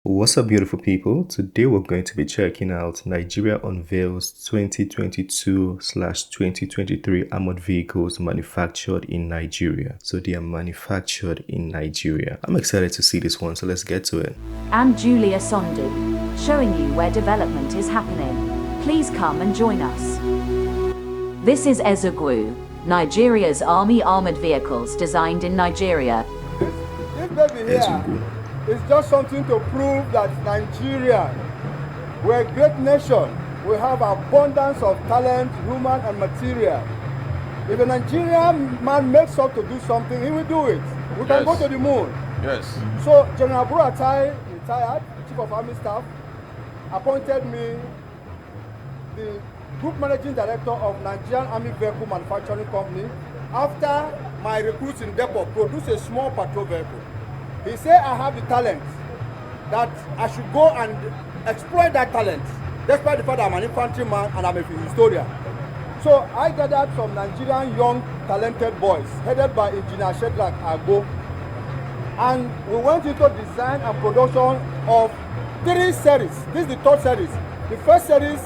What's up, beautiful people? Today we're going to be checking out Nigeria unveils 2022/2023 armored vehicles manufactured in Nigeria. So they are manufactured in Nigeria. I'm excited to see this one, so let's get to it. I'm Julia Sondu, showing you where development is happening. Please come and join us. This is Ezeagu, Nigeria's army armored vehicles designed in Nigeria. This baby here. Ezeagu. It's just something to prove that Nigeria, we're a great nation. We have abundance of talent, human and material. If a Nigerian man makes up to do something, he will do it. We can go to the moon. Yes. So General Buratai, retired, Chief of Army Staff, appointed me the Group Managing Director of Nigerian Army Vehicle Manufacturing Company after my recruits in depot produced a small patrol vehicle. He said I have the talent, that I should go and exploit that talent, despite the fact that I'm an infantryman and I'm a historian. So I gathered some Nigerian young talented boys, headed by Engineer Ezeagu, and we went into design and production of 3 series. This is the 3rd series. The first series,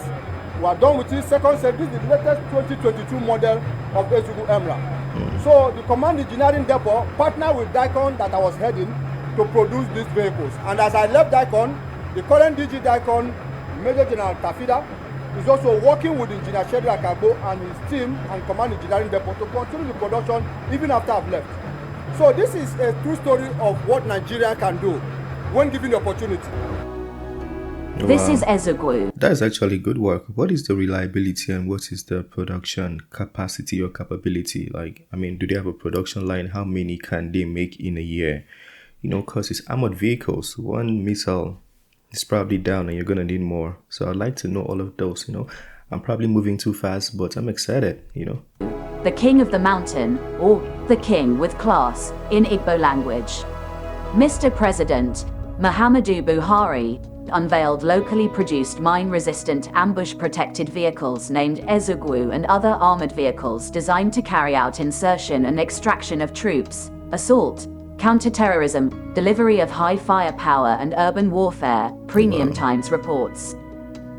we are done with it. Second series, this is the latest 2022 model of Ezeagu Emra. So the Command Engineering Depot partnered with Dicon that I was heading to produce these vehicles. And as I left Dicon, the current DG Dicon, Major General Tafida, is also working with Engineer Ezeagu and his team and Command Engineering Depot to continue the production even after I've left. So this is a true story of what Nigeria can do when given the opportunity. This is Ezeagu. That is actually good work. What is the reliability and what is the production capacity or capability? Do they have a production line? How many can they make in a year? Because it's armored vehicles. One missile is probably down and you're going to need more. So I'd like to know all of those, I'm probably moving too fast, but I'm excited, The King of the Mountain, or the King with class, in Igbo language. Mr. President Muhammadu Buhari unveiled locally produced mine-resistant ambush-protected vehicles named Ezeagu and other armored vehicles designed to carry out insertion and extraction of troops, assault, counter-terrorism, delivery of high firepower and urban warfare, Premium Times reports.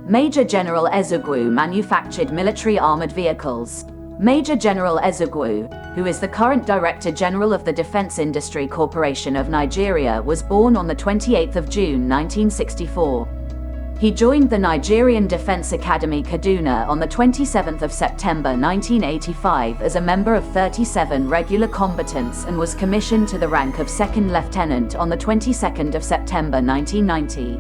Major General Ezeagu manufactured military armored vehicles. Major General Ezeagu, who is the current Director General of the Defense Industry Corporation of Nigeria, was born on the 28th of June 1964. He joined the Nigerian Defense Academy Kaduna on the 27th of September 1985 as a member of 37 regular combatants and was commissioned to the rank of Second Lieutenant on the 22nd of September 1990.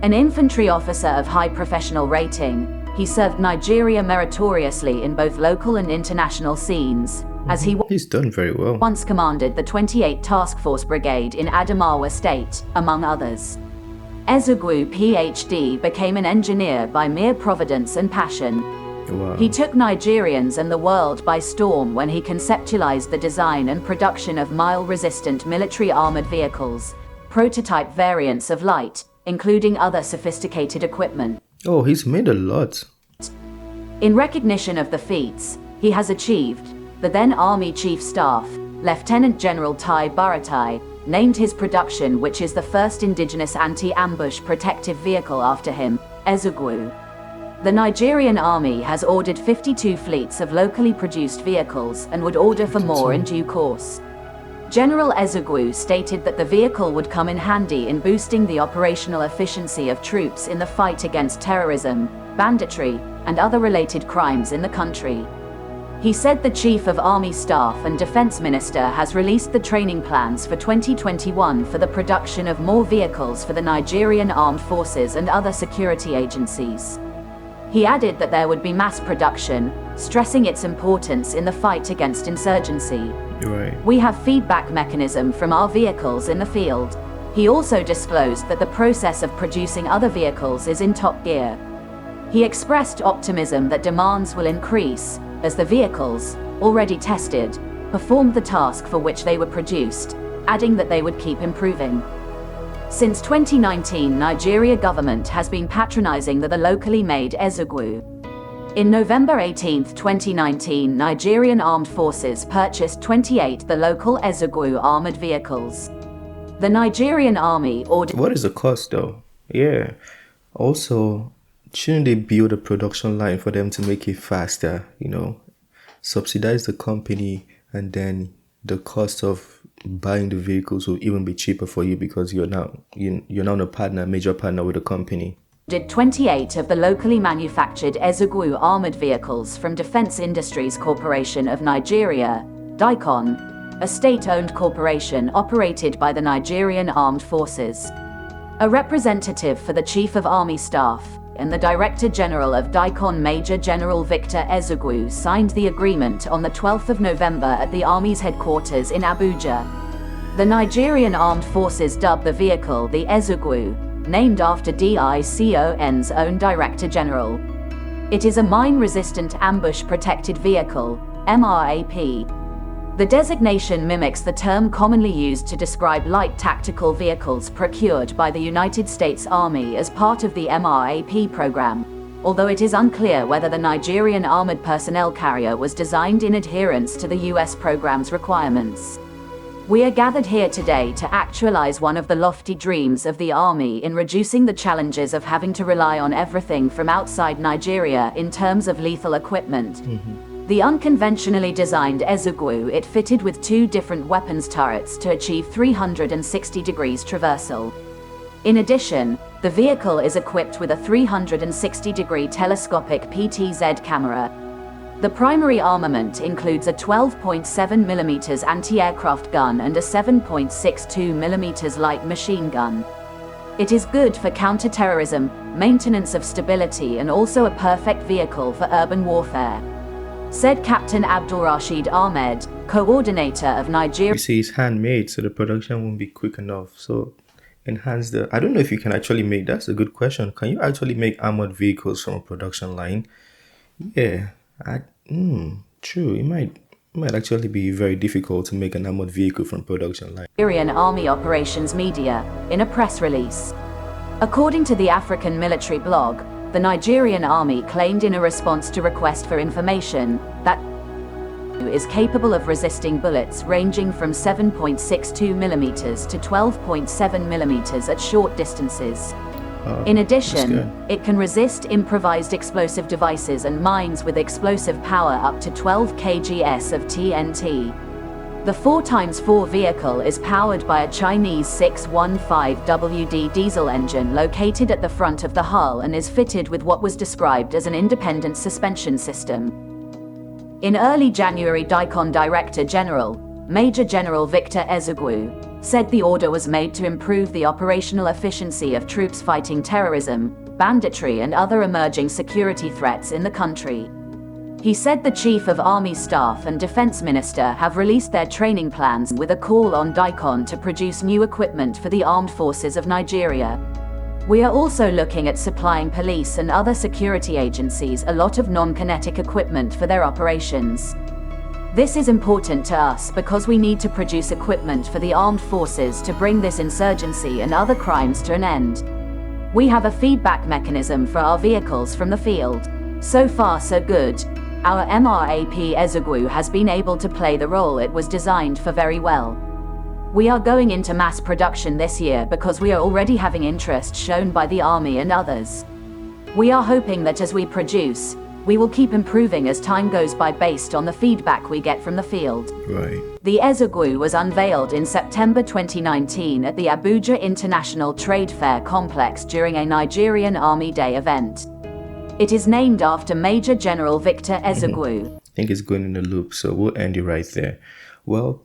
An infantry officer of high professional rating, he served Nigeria meritoriously in both local and international scenes, as he's done very well. Once commanded the 28th Task Force Brigade in Adamawa State, among others. Ezeagu PhD became an engineer by mere providence and passion. Wow. He took Nigerians and the world by storm when he conceptualized the design and production of mine-resistant military armored vehicles, prototype variants of light, including other sophisticated equipment. Oh, he's made a lot. In recognition of the feats he has achieved, the then Army Chief Staff, Lieutenant General Tai Buratai, named his production, which is the first indigenous anti-ambush protective vehicle after him, Ezeagu. The Nigerian Army has ordered 52 fleets of locally produced vehicles and would order for more in due course. General Ezeagu stated that the vehicle would come in handy in boosting the operational efficiency of troops in the fight against terrorism, banditry, and other related crimes in the country. He said the Chief of Army Staff and Defense Minister has released the training plans for 2021 for the production of more vehicles for the Nigerian Armed Forces and other security agencies. He added that there would be mass production, stressing its importance in the fight against insurgency. Right. We have feedback mechanism from our vehicles in the field. He also disclosed that the process of producing other vehicles is in top gear. He expressed optimism that demands will increase, as the vehicles, already tested, performed the task for which they were produced, adding that they would keep improving. Since 2019, Nigeria government has been patronizing the locally made Ezeagu. In November 18, 2019, Nigerian Armed Forces purchased 28 the local Ezeagu armored vehicles. The Nigerian army ordered. What is the cost though? Yeah. Also, shouldn't they build a production line for them to make it faster? Subsidize the company, and then the cost of buying the vehicles will even be cheaper for you because you're now a major partner with the company. Did 28 of the locally manufactured Ezeagu armored vehicles from Defense Industries Corporation of Nigeria, DICON, a state-owned corporation operated by the Nigerian Armed Forces. A representative for the Chief of Army Staff and the Director General of DICON, Major General Victor Ezeagu, signed the agreement on the 12th of November at the Army's headquarters in Abuja. The Nigerian Armed Forces dubbed the vehicle the Ezeagu, named after DICON's own Director General. It is a mine-resistant ambush-protected vehicle, MRAP. The designation mimics the term commonly used to describe light tactical vehicles procured by the United States Army as part of the MRAP program, although it is unclear whether the Nigerian armored personnel carrier was designed in adherence to the U.S. program's requirements. We are gathered here today to actualize one of the lofty dreams of the Army in reducing the challenges of having to rely on everything from outside Nigeria in terms of lethal equipment. The unconventionally designed Ezeagu, it fitted with 2 different weapons turrets to achieve 360 degrees traversal. In addition, the vehicle is equipped with a 360-degree telescopic PTZ camera. The primary armament includes a 12.7mm anti-aircraft gun and a 7.62mm light machine gun. It is good for counter-terrorism, maintenance of stability, and also a perfect vehicle for urban warfare, said Captain Abdulrashid Ahmed, coordinator of Nigeria. You see, it's handmade, so the production won't be quick enough. So enhance I don't know if you can actually make, that's a good question. Can you actually make armored vehicles from a production line? Yeah, true. It might actually be very difficult to make an armored vehicle from production line. Nigerian Army Operations Media, in a press release. According to the African Military Blog, the Nigerian Army claimed in a response to request for information that is capable of resisting bullets ranging from 7.62mm to 12.7mm at short distances. In addition, it can resist improvised explosive devices and mines with explosive power up to 12 kgs of TNT. The 4x4 vehicle is powered by a Chinese 615WD diesel engine located at the front of the hull and is fitted with what was described as an independent suspension system. In early January, DICON Director General, Major General Victor Ezeagu, said the order was made to improve the operational efficiency of troops fighting terrorism, banditry, and other emerging security threats in the country. He said the Chief of Army Staff and Defense Minister have released their training plans with a call on DICON to produce new equipment for the armed forces of Nigeria. We are also looking at supplying police and other security agencies a lot of non-kinetic equipment for their operations. This is important to us because we need to produce equipment for the armed forces to bring this insurgency and other crimes to an end. We have a feedback mechanism for our vehicles from the field. So far, so good. Our MRAP Ezeagu has been able to play the role it was designed for very well. We are going into mass production this year because we are already having interest shown by the Army and others. We are hoping that as we produce, we will keep improving as time goes by based on the feedback we get from the field. Right. The Ezeagu was unveiled in September 2019 at the Abuja International Trade Fair Complex during a Nigerian Army Day event. It is named after Major General Victor Ezeagu. I think it's going in a loop, so we'll end it right there. Well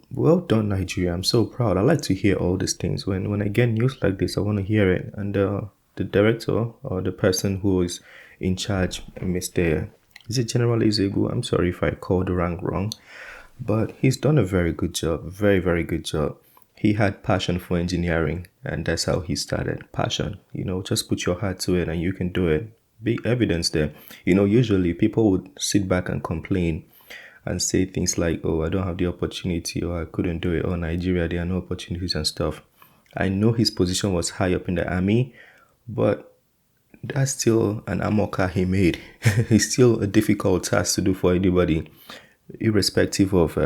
done, Nigeria. I'm so proud. I like to hear all these things. When I get news like this, I want to hear it. And the director or the person who is in charge, is it General Ezeagu? I'm sorry if I called the rank wrong, but he's done a very good job. Very, very good job. He had passion for engineering, and that's how he started. Passion, just put your heart to it and you can do it. Big evidence there. Usually people would sit back and complain and say things like, oh, I don't have the opportunity, or I couldn't do it, or Nigeria, there are no opportunities and stuff. I know his position was high up in the army, but that's still an armor car he made. It's still a difficult task to do for anybody, irrespective of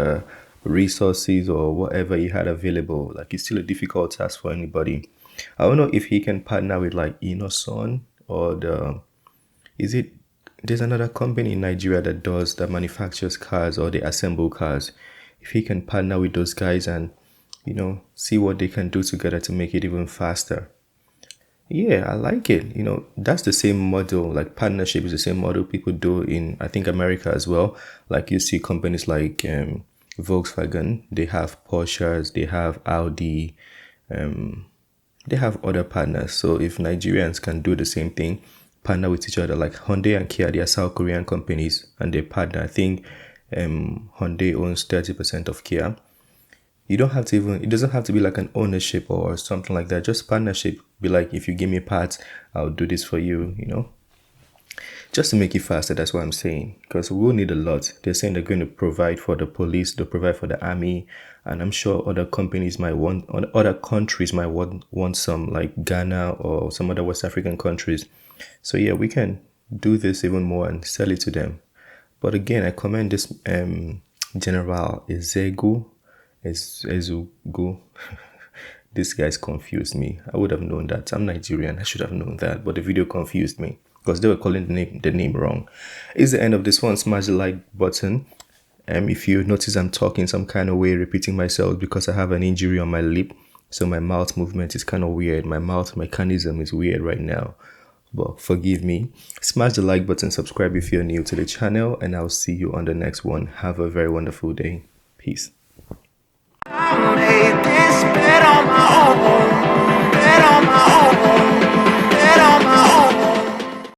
resources or whatever he had available. Like, it's still a difficult task for anybody. I don't know if he can partner with like Inoson or is it, there's another company in Nigeria that manufactures cars or they assemble cars. If he can partner with those guys and, see what they can do together to make it even faster. Yeah, I like it. That's the same model, like partnership is the same model people do in, I think, America as well. Like you see companies like Volkswagen, they have Porsches, they have Audi, they have other partners. So if Nigerians can do the same thing, partner with each other, like Hyundai and Kia, they are South Korean companies and they partner. I think Hyundai owns 30% of Kia. You don't have to it doesn't have to be like an ownership or something like that. Just partnership. Be like, if you give me parts, I'll do this for you, just to make it faster. That's what I'm saying, because we'll need a lot. They're saying they're going to provide for the police, they'll provide for the army, and I'm sure other companies might want, or other countries might want some, like Ghana or some other West African countries. So yeah, we can do this even more and sell it to them. But again, I commend this General Ezeagu. This guy's confused me. I would have known that. I'm Nigerian. I should have known that. But the video confused me because they were calling the name wrong. It's the end of this one. Smash the like button. If you notice I'm talking some kind of way, repeating myself, because I have an injury on my lip. So my mouth movement is kind of weird. My mouth mechanism is weird right now. But forgive me. Smash the like button. Subscribe if you're new to the channel. And I'll see you on the next one. Have a very wonderful day. Peace.